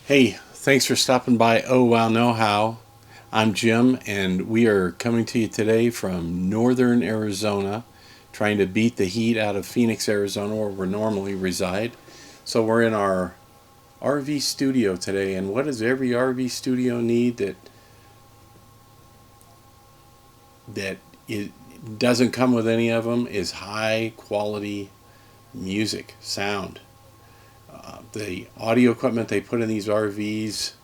Hey, thanks for stopping by Oh Wow Know How. I'm Jim, and we are coming to you today from northern Arizona, trying to beat the heat out of Phoenix, Arizona, where we normally reside. So we're in our RV studio today, and what does every RV studio need that it doesn't come with any of them is high quality music, sound. The audio equipment they put in these RVs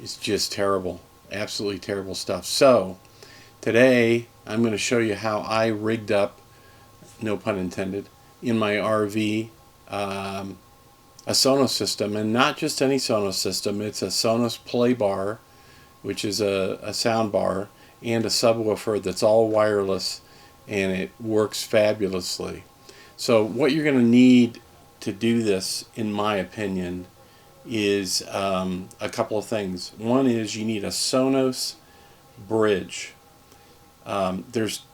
is just terrible. Absolutely terrible stuff. So, today I'm going to show you how I rigged up, no pun intended, in my RV a Sonos system. And not just any Sonos system, it's a Sonos Play Bar, which is a sound bar, and a subwoofer that's all wireless, and it works fabulously. So, what you're going to need to do this, in my opinion, is a couple of things. One is you need a Sonos bridge. There's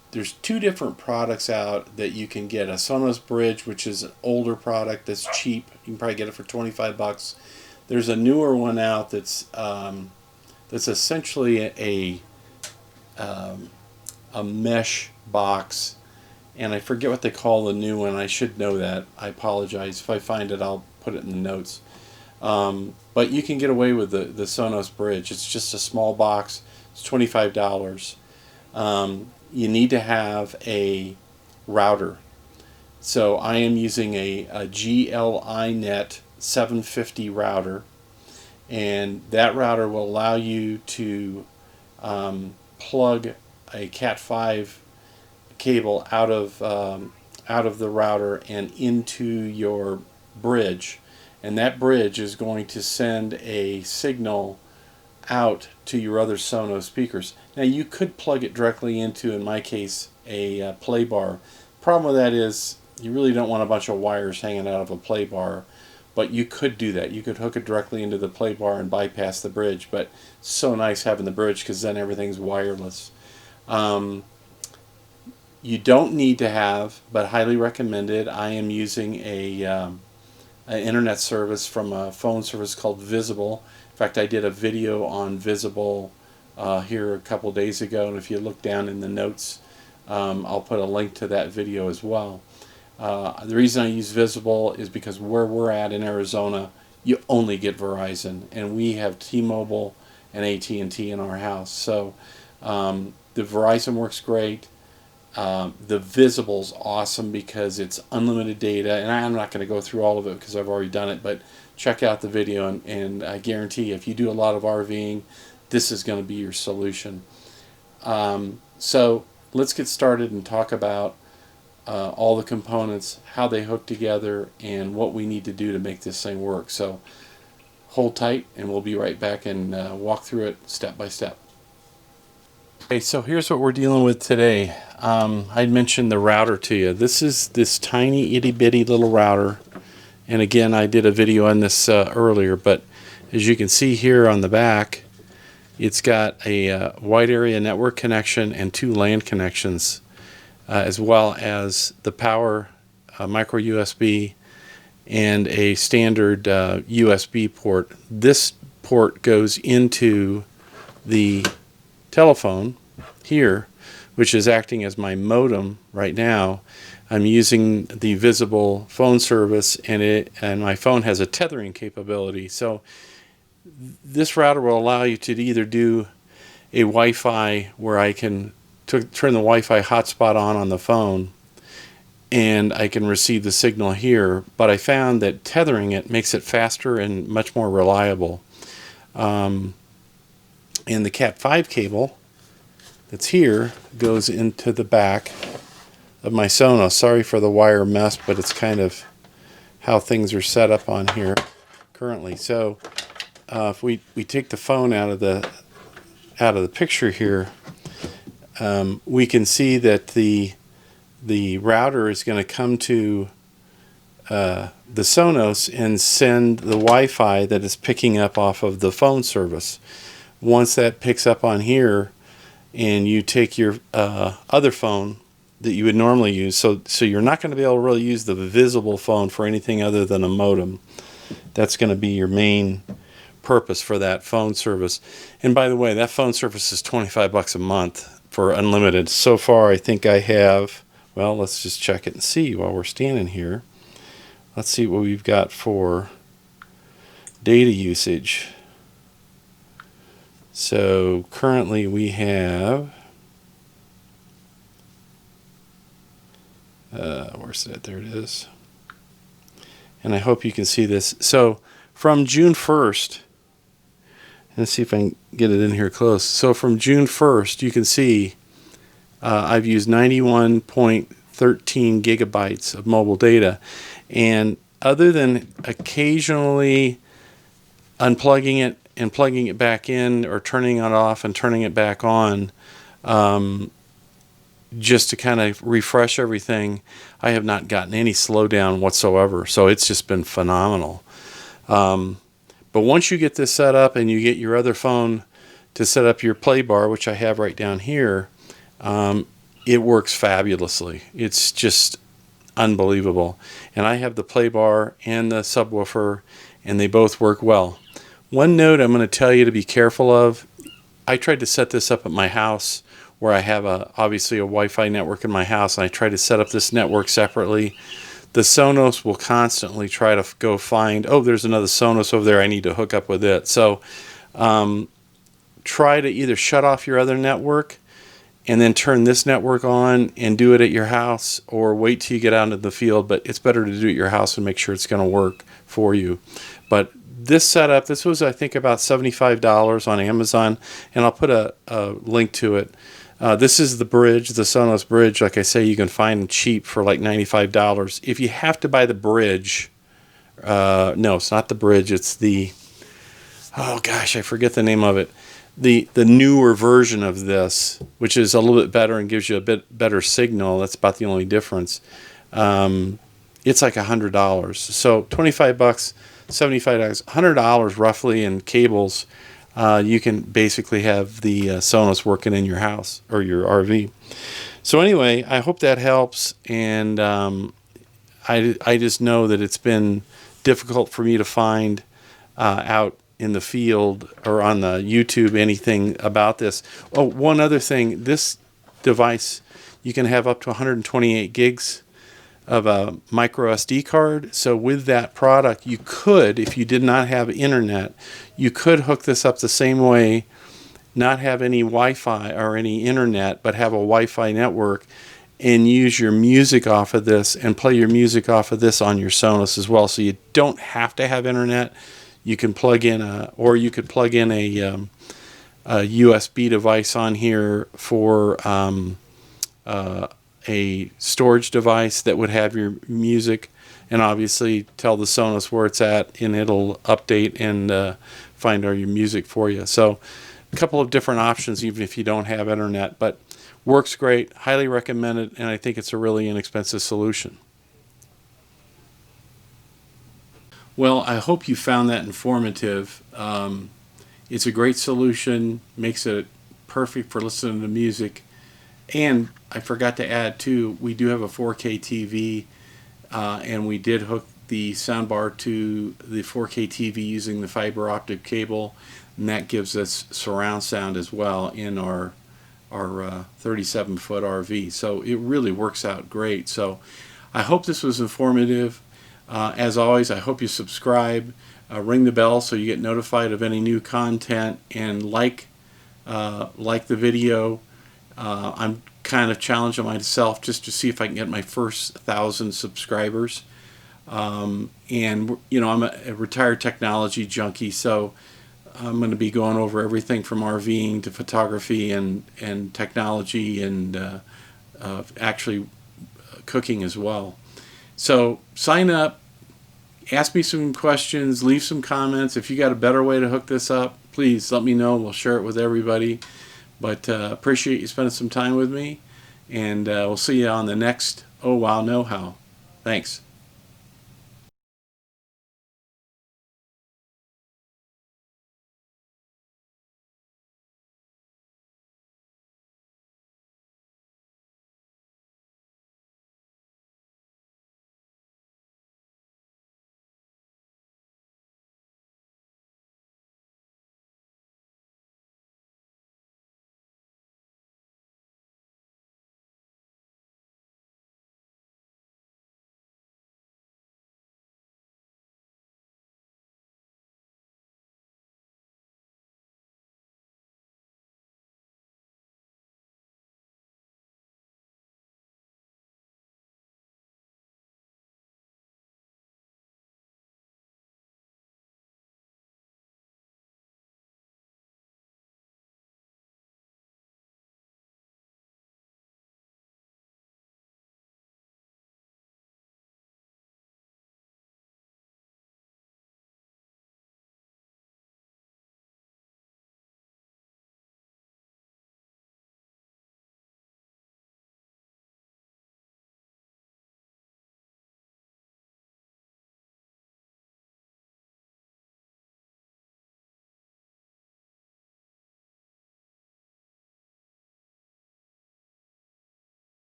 two different products out that you can get. A Sonos bridge, which is an older product that's cheap. You can probably get it for $25. There's a newer one out that's essentially a mesh box, and I forget what they call the new one. I should know that. I apologize. If I find it, I'll put it in the notes. But you can get away with the Sonos bridge. It's just a small box. It's $25. You need to have a router. So I am using a GL.iNet 750 router, and that router will allow you to plug a Cat5 cable out of the router and into your bridge, and that bridge is going to send a signal out to your other Sonos speakers. Now you could plug it directly into, in my case, a play bar. Problem with that is you really don't want a bunch of wires hanging out of a play bar, but you could do that. You could hook it directly into the play bar and bypass the bridge, but it's so nice having the bridge because then everything's wireless. You don't need to have, but highly recommended, I am using an internet service from a phone service called Visible. In fact, I did a video on Visible here a couple days ago, and if you look down in the notes, I'll put a link to that video as well. The reason I use Visible is because where we're at in Arizona, you only get Verizon, and we have T-Mobile and AT&T in our house. So the Verizon works great. The Visible's awesome because it's unlimited data, and I'm not going to go through all of it because I've already done it, but check out the video, and I guarantee if you do a lot of RVing, this is going to be your solution. So let's get started and talk about all the components, how they hook together, and what we need to do to make this thing work. So hold tight, and we'll be right back and walk through it step by step. Okay, so here's what we're dealing with today. I mentioned the router to you. This is this tiny itty bitty little router, and again I did a video on this earlier, but as you can see here on the back, it's got a wide area network connection and two LAN connections, as well as the power micro USB and a standard USB port. This port goes into the telephone here, which is acting as my modem right now. I'm using the Visible phone service, and my phone has a tethering capability. So this router will allow you to either do a Wi-Fi where I can turn the Wi-Fi hotspot on the phone, and I can receive the signal here, but I found that tethering it makes it faster and much more reliable. And the Cat5 cable that's here goes into the back of my Sonos. Sorry for the wire mess, but it's kind of how things are set up on here currently. So if we take the phone out of the picture here, we can see that the router is going to come to the Sonos and send the Wi-Fi that it's picking up off of the phone service. Once that picks up on here, and you take your other phone that you would normally use, so you're not going to be able to really use the Visible phone for anything other than a modem. That's going to be your main purpose for that phone service. And by the way, that phone service is $25 a month for unlimited. So far, I think I have, well, let's just check it and see while we're standing here. Let's see what we've got for data usage. So currently we have, where's that? There it is. And I hope you can see this. So from June 1st, let's see if I can get it in here close. So from June 1st, you can see I've used 91.13 gigabytes of mobile data. And other than occasionally unplugging it and plugging it back in, or turning it off and turning it back on, just to kind of refresh everything, I have not gotten any slowdown whatsoever. So it's just been phenomenal. But once you get this set up and you get your other phone to set up your play bar, which I have right down here, it works fabulously. It's just unbelievable. And I have the play bar and the subwoofer, and they both work well. One note I'm going to tell you to be careful of, I tried to set this up at my house where I have obviously a Wi-Fi network in my house, and I tried to set up this network separately. The Sonos will constantly try to go find, oh, there's another Sonos over there, I need to hook up with it. So try to either shut off your other network and then turn this network on and do it at your house, or wait till you get out into the field. But it's better to do it at your house and make sure it's going to work for you. But this setup, this was, I think, about $75 on Amazon, and I'll put a link to it. This is the bridge, the Sonos bridge. Like I say, you can find them cheap for like $95. If you have to buy the bridge, no, it's not the bridge. It's the, oh gosh, I forget the name of it. The newer version of this, which is a little bit better and gives you a bit better signal. That's about the only difference. It's like $100. So $25, $75, $100 roughly in cables. You can basically have the Sonos working in your house or your RV. So anyway, I hope that helps. And I just know that it's been difficult for me to find out in the field or on the YouTube anything about this. Oh, one other thing. This device, you can have up to 128 gigs of a micro SD card. So with that product, you could, if you did not have internet, you could hook this up the same way, not have any Wi-Fi or any internet, but have a Wi-Fi network, and use your music off of this and play your music off of this on your Sonos as well. So you don't have to have internet. You can plug in or you could plug in a USB device on here for a storage device that would have your music, and obviously tell the Sonos where it's at, and it'll update and find all your music for you. So a couple of different options even if you don't have internet, but works great. Highly recommend it, and I think it's a really inexpensive solution. Well, I hope you found that informative. It's a great solution, makes it perfect for listening to music. And I forgot to add too, we do have a 4K TV, and we did hook the soundbar to the 4K TV using the fiber optic cable, and that gives us surround sound as well in our 37-foot RV. So it really works out great. So I hope this was informative. As always, I hope you subscribe, ring the bell so you get notified of any new content, and like the video. I'm kind of challenging myself just to see if I can get my first 1,000 subscribers. And you know, I'm a retired technology junkie, so I'm going to be going over everything from RVing to photography and technology and actually cooking as well. So sign up, ask me some questions, leave some comments. If you got a better way to hook this up, please let me know. We'll share it with everybody. But appreciate you spending some time with me, and we'll see you on the next Oh Wow Know How. Thanks.